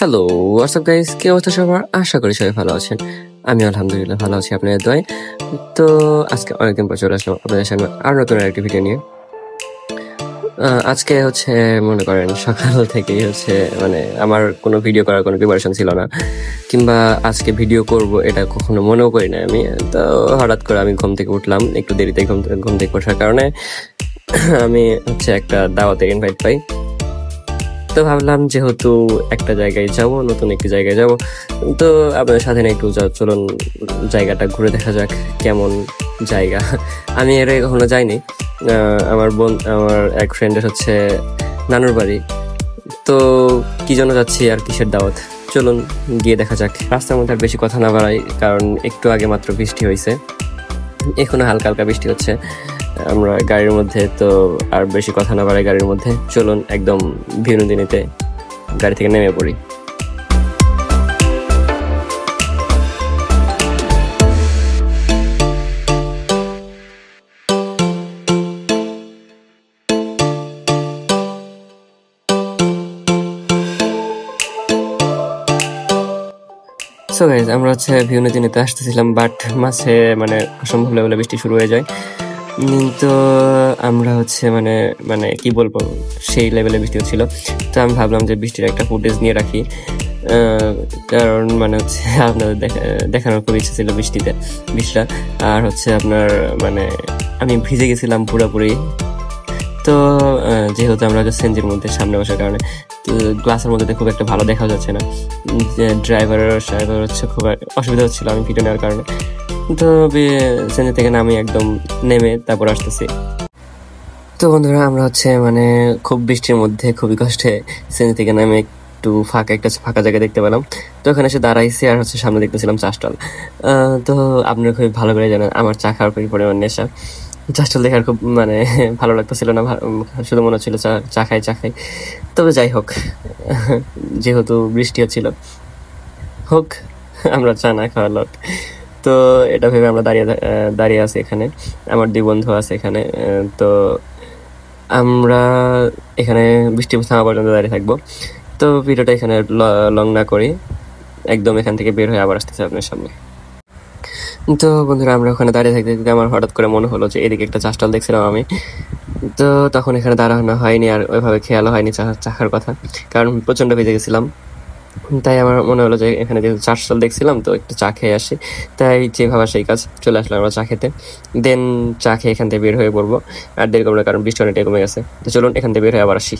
Hello, WhatsApp guys, কি অবস্থা সবার? আশা করি সবাই ভালো আছেন। আমি আলহামদুলিল্লাহ ভালো আছি আপনাদের দয়ায়। তো আজকে অনেকদিন পর চলে আসলাম আপনাদের সামনে আর নতুন একটা ভিডিও নিয়ে। আজকে হচ্ছে মনে করেন সকাল থেকেই হচ্ছে মানে আমার কোনো ভিডিও করার কোনো প্রিপারেশন ছিল না, কিংবা আজকে ভিডিও করব এটা কখনো মনেও করি না আমি। তো হঠাৎ করে আমি ঘুম থেকে উঠলাম, একটু দেরিতে ঘুম থেকে ওঠার কারণে আমি হচ্ছে একটা দাওয়াতের ইনভাইট পাই। তো ভাবলাম যেহেতু একটা জায়গায় যাব, নতুন একটি জায়গায় যাব, তো আপনাদের সাথে না একটু চলুন জায়গাটা ঘুরে দেখা যাক কেমন জায়গা। আমি এর আগে কখনো যাইনি। আমার এক ফ্রেন্ডের হচ্ছে নানুর বাড়ি। তো কি জন্য যাচ্ছি আর কিসের দাওয়াত, চলুন গিয়ে দেখা যাক। রাস্তার মধ্যে আর বেশি কথা না বাড়াই, কারণ একটু আগে মাত্র বৃষ্টি হয়েছে, এখনো হালকা হালকা বৃষ্টি হচ্ছে। আমরা গাড়ির মধ্যে, তো আর বেশি কথা না বাড়াই গাড়ির মধ্যে চলুন একদম বিনোদিনীতে গাড়ি থেকে নেমে পড়ি। সো গাইজ, আমরা হচ্ছে বিনোদিনীতে আসতেছিলাম, বাট মাঝে মানে অসম্ভব লেভেলে বৃষ্টি শুরু হয়ে যায়। তো আমরা হচ্ছে মানে মানে কি বলবো, সেই লেভেলে বৃষ্টি হচ্ছিল। তো আমি ভাবলাম যে বৃষ্টির একটা ফুটেজ নিয়ে রাখি, কারণ মানে হচ্ছে আপনাদের দেখানোর খুব ইচ্ছা ছিল বৃষ্টিটা। আর হচ্ছে আপনার মানে আমি ভিজে গেছিলাম পুরোপুরি। তো যেহেতু আমরা সেঞ্জির মধ্যে সামনে বসার কারণে গ্লাসের মধ্যে খুব একটা ভালো দেখা যাচ্ছে না, ড্রাইভার হচ্ছে খুব অসুবিধা হচ্ছিল আমি ভিডিও নেওয়ার কারণে। তো সেঞ্জি থেকে নামি একদম নেমে তারপর আসতেছি। তো বন্ধুরা, আমরা হচ্ছে মানে খুব বৃষ্টির মধ্যে খুবই কষ্টে সেঞ্জি থেকে নামে একটু একটা ফাঁকা জায়গা দেখতে পেলাম। তো ওখানে এসে দাঁড়াইছি, আর হচ্ছে সামনে দেখতেছিলাম চা স্টল। তো আপনারা খুবই ভালো করে জানেন আমার চা খাওয়ার পরিমাণ নেশা। চা স্টল দেখার খুব মানে ভালো লাগতেছিল না, শুধু মনে হচ্ছিল চা খাই। তবে যাই হোক, যেহেতু বৃষ্টি হচ্ছিল, হোক আমরা চা না খাওয়ার লোক। তো এটা ভেবে আমরা দাঁড়িয়ে আছি এখানে, আমার দুই বন্ধু আছে এখানে। তো আমরা এখানে বৃষ্টি থামা পর্যন্ত দাঁড়িয়ে থাকবো। তো ভিডিওটা এখানে লং না করি, একদম এখান থেকে বের হয়ে আবার আসতেছে আপনার সামনে। তো বন্ধুরা, আমরা ওখানে দাঁড়িয়ে থাকতে আমার হঠাৎ করে মনে হলো যে এদিকে একটা চা স্টল দেখছিলাম আমি। তো তখন এখানে দাঁড়ানো হয়নি, আর ওইভাবে খেয়ালও হয়নি চাখার কথা, কারণ প্রচণ্ড ভিজে গেছিলাম। তাই আমার মনে হলো যে এখানে যেহেতু চা স্টল দেখছিলাম, তো একটু চা খেয়ে আসি। তাই যে ভাবা সেই কাজ, চলে আসলাম আমরা চা খেতে। দেন চা খেয়ে এখান থেকে বের হয়ে পড়বো, আর দেরি করবো না, কারণ বৃষ্টি অনেকটাই কমে গেছে। তো চলুন এখান থেকে বের হয়ে আবার আসি।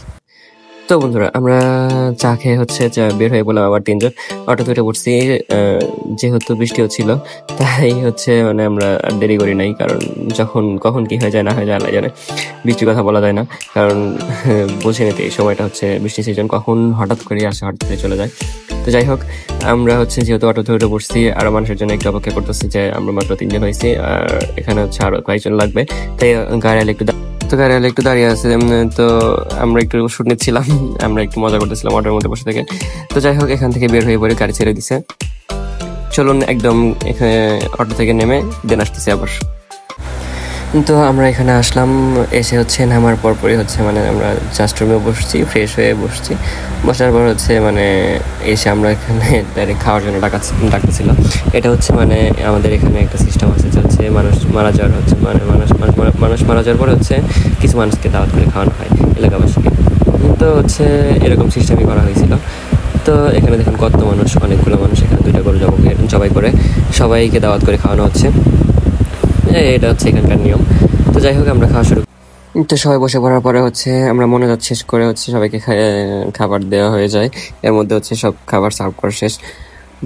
তো বন্ধুরা, আমরা চা খেয়ে হচ্ছে বের হয়ে বললাম আবার তিনজন, অটোতে উঠে পড়ছি। যেহেতু বৃষ্টি হচ্ছিল, তাই হচ্ছে মানে আমরা আর দেরি করি নাই, কারণ কখন কি হয়ে যায় না হয়ে যায় আল্লাহ জানে। বৃষ্টির কথা বলা যায় না, কারণ বুঝে নিতে এই সময়টা হচ্ছে বৃষ্টি সিজন, কখন হঠাৎ করে আসে, হঠাৎ করে চলে যায়। তো যাই হোক, আমরা হচ্ছে যেহেতু অটোতে উঠে পড়ছি, আরো মানুষের জন্য একটু অপেক্ষা করতেছি, যে আমরা মাত্র 3 জন হয়েছি, আর এখানে হচ্ছে আরো কয়েকজন লাগবে। তাই গাড়ি একটু দাঁড়িয়ে আছে। তো আমরা একটু শুট নিচ্ছিলাম, আমরা একটু মজা করতেছিলাম অটোর মধ্যে বসে থেকে। তো যাই হোক, এখান থেকে বের হয়ে পড়ে গাড়ি ছেড়ে দিছে। চলুন একদম এখানে অটো থেকে নেমে দেন আসতেছি আবার। তো আমরা এখানে আসলাম, এসে হচ্ছে নামার পরপরই হচ্ছে মানে আমরা জাস্ট রুমে বসছি, ফ্রেশ হয়ে বসছি। বসার পর হচ্ছে মানে এসে আমরা এখানে ডাইরেক্ট খাওয়ার জন্য ডাকতেছিল। এটা হচ্ছে মানে আমাদের এখানে একটা সিস্টেম আছে, যে হচ্ছে মানুষ মারা যাওয়ার হচ্ছে মানে মানুষ মারা যাওয়ার পরে হচ্ছে কিছু মানুষকে দাওয়াত করে খাওয়ানো হয় এলাকাবাসীকে। তো হচ্ছে এরকম সিস্টেমই করা হয়েছিল। তো এখানে দেখুন অনেকগুলো মানুষ এখানে 2টা গরু জবাই করে সবাইকে দাওয়াত করে খাওয়ানো হচ্ছে। এটা হচ্ছে এখানকার নিয়ম। তো যাই হোক, আমরা খাওয়া শুরু। তো সবাই বসে পড়ার পরে হচ্ছে আমরা মনোজাত শেষ করে হচ্ছে সবাইকে খাবার দেওয়া হয়ে যায়। এর মধ্যে হচ্ছে সব খাবার সার্ভ করা শেষ।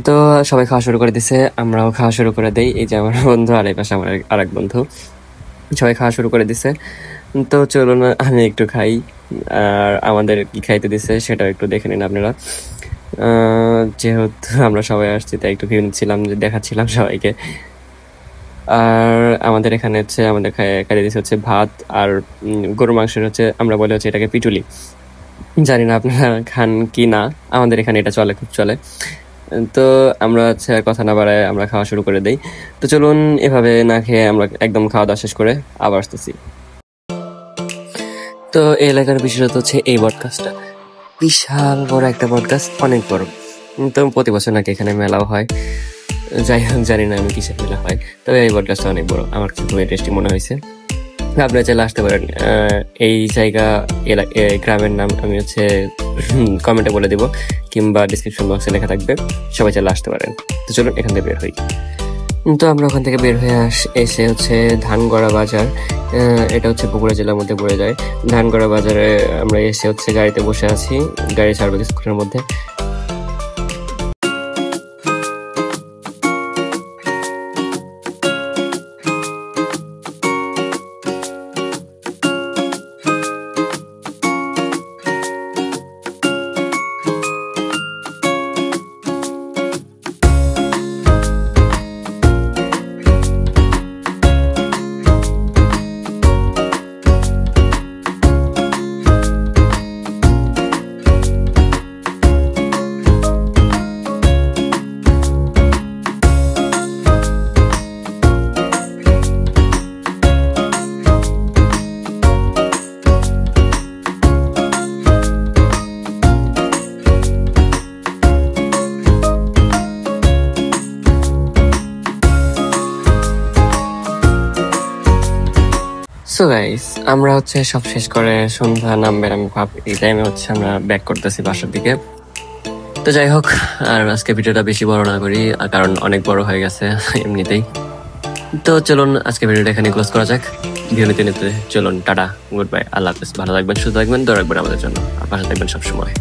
তো সবাই খাওয়া শুরু করে দিছে, আমরাও খাওয়া শুরু করে দেই। এই যে আমার বন্ধু, আর এই পাশে আমার আরেক বন্ধু, সবাই খাওয়া শুরু করে দিছে। তো চলুন আমি একটু খাই, আর আমাদের কি খাইতে দিছে সেটাও একটু দেখে নিন আপনারা। যেহেতু আমরা সবাই আসছি, তাই একটু ভেবে নিচ্ছিলাম, যে দেখাচ্ছিলাম সবাইকে। আর আমাদের এখানে হচ্ছে আমাদের খাইয়ে দিচ্ছে হচ্ছে ভাত আর গরুর মাংসের হচ্ছে, আমরা বলে হচ্ছে এটাকে পিটুলি। জানি না আপনারা খান কি না, আমাদের এখানে এটা খুব চলে। তো আমরা হচ্ছে আর কথা না বাড়ায় আমরা খাওয়া শুরু করে দেই। তো চলুন এভাবে না খেয়ে আমরা একদম খাওয়া দাওয়া শেষ করে আবার আসতেছি। তো এই এলাকার বিশেষত হচ্ছে এই পডকাস্টটা বিশাল বড় একটা পডকাস্ট, অনেক বড়। তো প্রতি বছর নাকি এখানে মেলাও হয়। যাই হোক, জানি না আমি কিসের মেলা হয়, তবে এই বটগাছটা অনেক বড়, আমার কাছে খুবই ইন্টারেস্টিং মনে হয়েছে। আপনারা চাইলে আসতে পারেন। এই জায়গা গ্রামের নাম আমি হচ্ছে কমেন্টে বলে দিব, কিংবা ডিসক্রিপশন বক্সে লেখা থাকবে, সবাই চাইলে আসতে পারেন। তো চলুন এখান থেকে বের হই। তো আমরা ওখান থেকে বের হয়ে এসে হচ্ছে ধানগড়া বাজার, এটা হচ্ছে বগুড়া জেলার মধ্যে পড়ে যায়। ধানগড়া বাজারে আমরা এসে হচ্ছে গাড়িতে বসে আছি, গাড়ি ছাড়বে কিছুক্ষণের মধ্যে। সো গাইস, আমরা হচ্ছে সব শেষ করে সন্ধ্যা নামবেন আমি ভাব, এই টাইমে হচ্ছে আমরা ব্যাক করতেছি বাসার দিকে। তো যাই হোক, আর আজকে ভিডিওটা বেশি বড় না করি, কারণ অনেক বড় হয়ে গেছে এমনিতেই। তো চলুন আজকে ভিডিওটা এখানে ক্লোজ করা যাক। ভিডিও নিতে চলুন, টাটা, গুড বাই, আল্লাহ হাফেজ। ভালো থাকবেন, সুস্থ থাকবেন, দোয়া রাখবেন আমাদের জন্য, আর পাশে থাকবেন সবসময়।